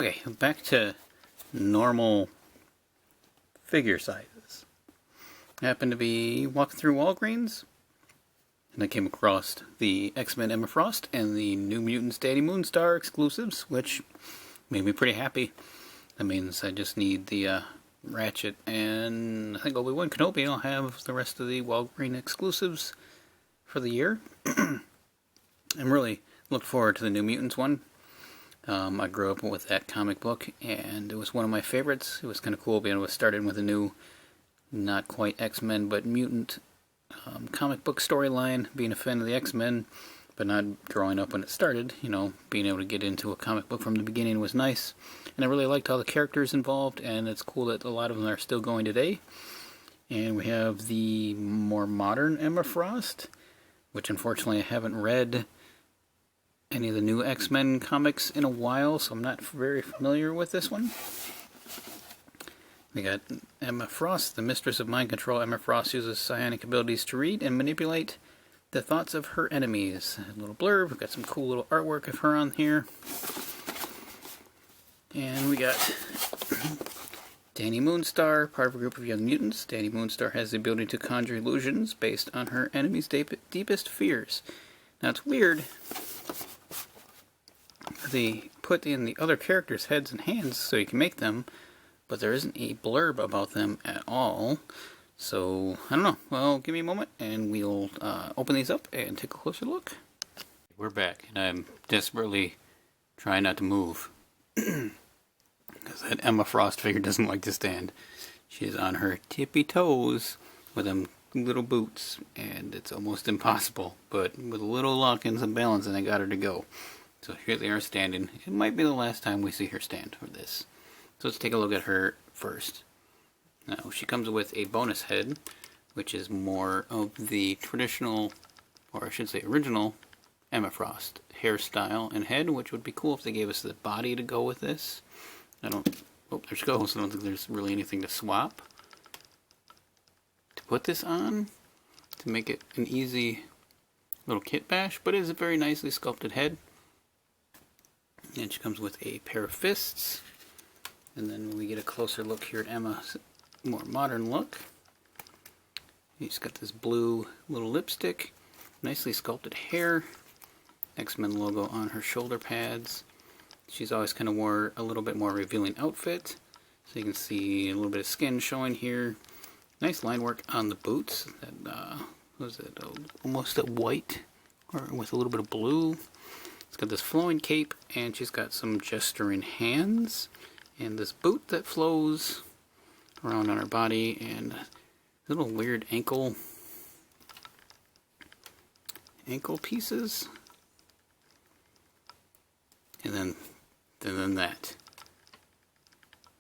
Okay, back to normal figure sizes. I happened to be walking through Walgreens, and I came across the X-Men Emma Frost and the New Mutants DANI MOONSTAR exclusives, which made me pretty happy. That means I just need the Ratchet and I think Obi-Wan Kenobi, and I'll have the rest of the Walgreens exclusives for the year. I'm really looking forward to the New Mutants one. I grew up with that comic book, and it was one of my favorites. It was kind of cool being able to start in with a new, not quite X-Men, but mutant comic book storyline, being a fan of the X-Men, but not growing up when it started. You know, being able to get into a comic book from the beginning was nice, and I really liked all the characters involved, and it's cool that a lot of them are still going today. And we have the more modern Emma Frost, which unfortunately I haven't read any of the new X-Men comics in a while, so I'm not very familiar with this one. We got Emma Frost, the Mistress of Mind Control. Emma Frost uses psionic abilities to read and manipulate the thoughts of her enemies. A little blurb. We've got some cool little artwork of her on here. And we got DANI MOONSTAR, part of a group of young mutants. DANI MOONSTAR has the ability to conjure illusions based on her enemies' deepest fears. Now it's weird. They put in the other characters' heads and hands so you can make them, but there isn't a blurb about them at all. So, I don't know. Well, give me a moment and we'll open these up and take a closer look. We're back, and I'm desperately trying not to move. Because that Emma Frost figure doesn't like to stand. She's on her tippy toes with them little boots, and it's almost impossible. But with a little luck and some balance, and I got her to go. So here they are standing. It might be the last time we see her stand for this. So let's take a look at her first. Now, she comes with a bonus head, which is more of the traditional, or I should say original, Emma Frost hairstyle and head, which would be cool if they gave us the body to go with this. Oh, there she goes. I don't think there's really anything to swap. To put this on, to make it an easy little kit bash, but it is a very nicely sculpted head. And she comes with a pair of fists. And then we get a closer look here at Emma's more modern look. She's got this blue little lipstick, nicely sculpted hair, X-Men logo on her shoulder pads. She's always kind of wore a little bit more revealing outfit, so you can see a little bit of skin showing here. Nice line work on the boots. That was it, almost a white, or with a little bit of blue. It's got this flowing cape, and she's got some gesturing hands, and this boot that flows around on her body, and little weird ankle pieces, and then that.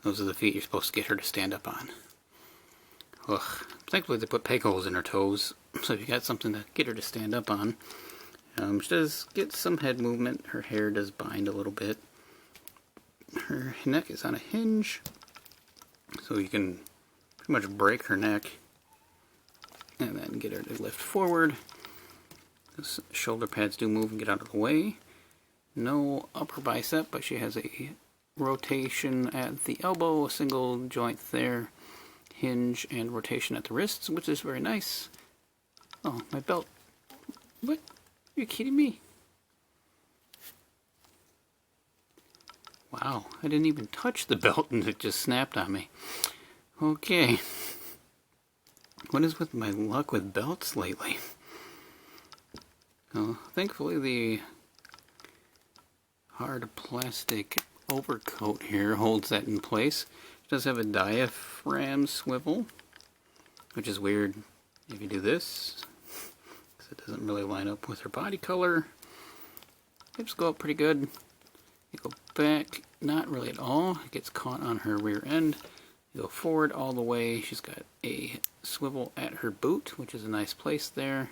Those are the feet you're supposed to get her to stand up on. Ugh. Thankfully they put peg holes in her toes, so if you got something to get her to stand up on. She does get some head movement. Her hair does bind a little bit. Her neck is on a hinge, so you can pretty much break her neck and then get her to lift forward. The shoulder pads do move and get out of the way. No upper bicep, but she has a rotation at the elbow, a single joint there, hinge, and rotation at the wrists, which is very nice. Oh, my belt. What? Are you kidding me? Wow, I didn't even touch the belt and it just snapped on me. Okay. What is with my luck with belts lately? Well, thankfully the hard plastic overcoat here holds that in place. It does have a diaphragm swivel, which is weird if you do this, because it doesn't really line up with her body color. Hips go up pretty good. You go back, not really at all. It gets caught on her rear end. You go forward all the way. She's got a swivel at her boot, which is a nice place there.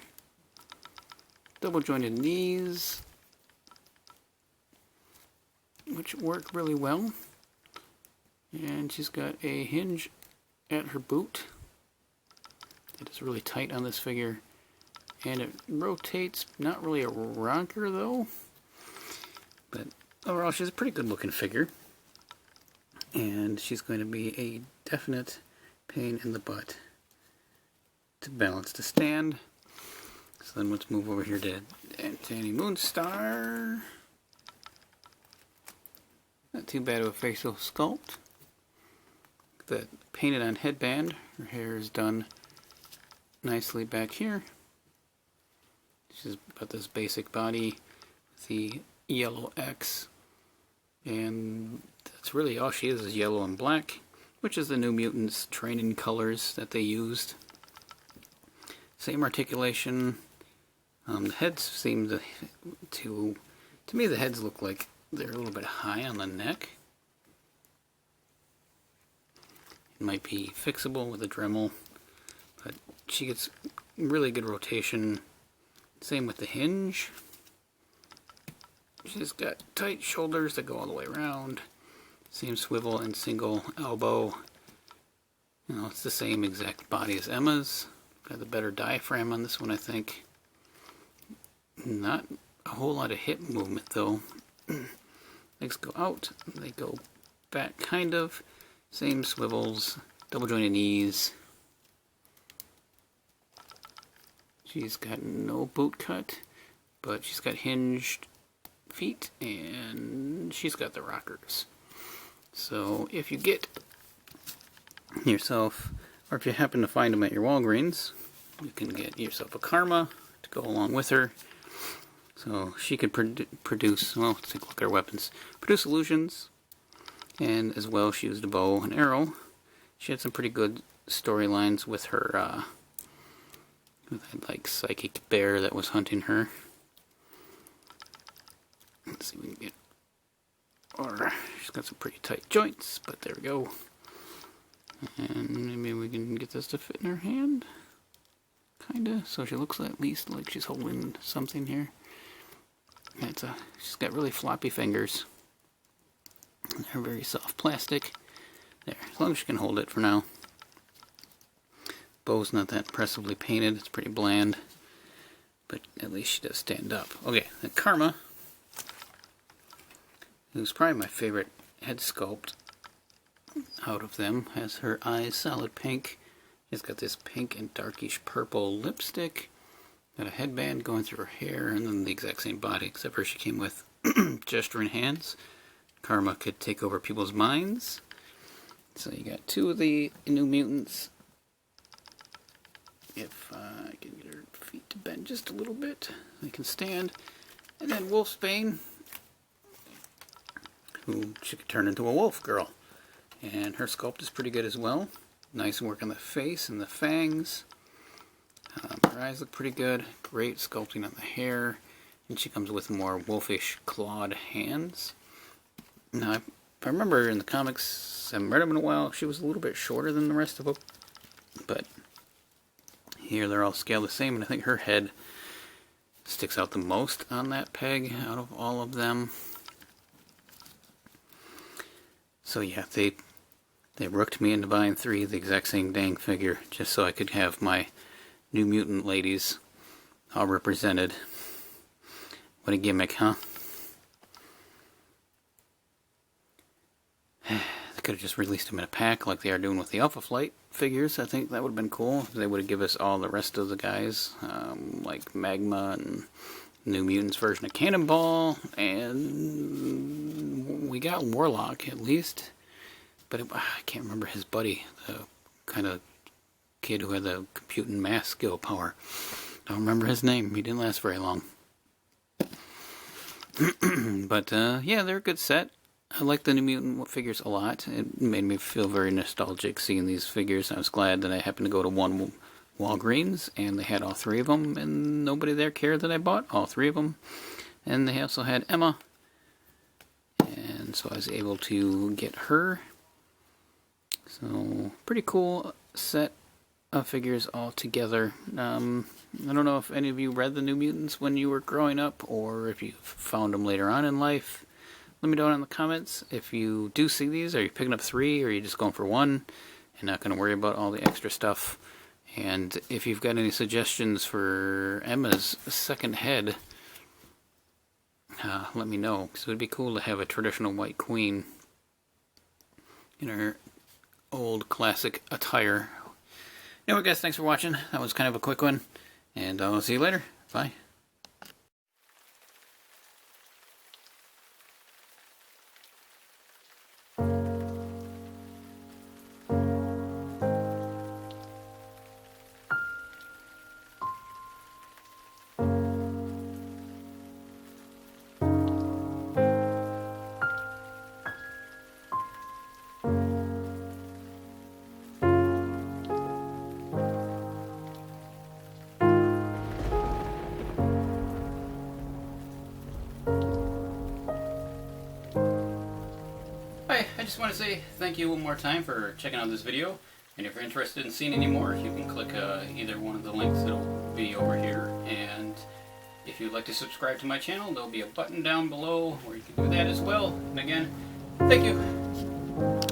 Double jointed knees, which work really well. And she's got a hinge at her boot. It is really tight on this figure. And it rotates, not really a rocker though. But overall, she's a pretty good looking figure. and she's going to be a definite pain in the butt to balance to stand. So then let's move over here to DANI MOONSTAR. Not too bad of a facial sculpt. The painted on headband. Her hair is done nicely back here. She's got this basic body with the yellow X, and that's really all she is yellow and black, which is the New Mutants training colors that they used. Same articulation. The heads seem to me the heads look like they're a little bit high on the neck. It might be fixable with a Dremel, but she gets really good rotation. Same with the hinge. She's got tight shoulders that go all the way around. Same swivel and single elbow. You know, it's the same exact body as Emma's. Got the better diaphragm on this one, I think. Not a whole lot of hip movement though. Legs go out, they go back kind of. Same swivels, double jointed knees. She's got no boot cut, but she's got hinged feet and she's got the rockers. So if you get yourself, or if you happen to find them at your Walgreens, you can get yourself a Kerma to go along with her. So she could produce, well, let's take a look at her weapons. Produce illusions, and as well she used a bow and arrow. She had some pretty good storylines with her, with that like psychic bear that was hunting her. Let's see if we can get, or she's got some pretty tight joints, but there we go. And maybe we can get this to fit in her hand, kinda, so she looks at least like she's holding something here. She's got really floppy fingers. They're very soft plastic. There, as long as she can hold it for now. Bow's not that impressively painted, it's pretty bland, but at least she does stand up. Okay, the Kerma, who's probably my favorite head sculpt out of them, has her eyes solid pink. She's got this pink and darkish purple lipstick. Got a headband going through her hair, and then the exact same body, except for she came with gesturing hands. Kerma could take over people's minds. So you got two of the New Mutants. If I can get her feet to bend just a little bit, they can stand. And then Wolfsbane, who she could turn into a wolf girl. And her sculpt is pretty good as well. Nice work on the face and the fangs. Her eyes look pretty good. Great sculpting on the hair. And she comes with more wolfish clawed hands. Now, if I remember in the comics, I haven't read them in a while, she was a little bit shorter than the rest of them. But here they're all scaled the same, and I think her head sticks out the most on that peg out of all of them. So yeah, they rooked me into buying 3 of the exact same dang figure, just so I could have my New Mutant ladies all represented. What a gimmick, huh? They could have just released them in a pack like they are doing with the Alpha Flight figures. I think that would have been cool. They would have given us all the rest of the guys, like Magma and New Mutants version of Cannonball, and we got Warlock at least. But I can't remember his buddy, the kind of kid who had the computing math skill power. Don't remember his name. He didn't last very long. But yeah, they're a good set. I like the New Mutant figures a lot. It made me feel very nostalgic seeing these figures. I was glad that I happened to go to one Walgreens and they had all 3 of them, and nobody there cared that I bought all 3 of them. And they also had Emma, and so I was able to get her. So pretty cool set of figures all together. I don't know if any of you read the New Mutants when you were growing up, or if you found them later on in life. Let me know in the comments. If you do see these, are you picking up 3, or are you just going for 1 and not going to worry about all the extra stuff? And if you've got any suggestions for Emma's second head, let me know, because it would be cool to have a traditional White Queen in her old classic attire. Anyway guys, thanks for watching. That was kind of a quick one, and I'll see you later. Bye. I just want to say thank you one more time for checking out this video, and if you're interested in seeing any more, you can click either one of the links that'll be over here, and if you'd like to subscribe to my channel, there'll be a button down below where you can do that as well. And again, thank you.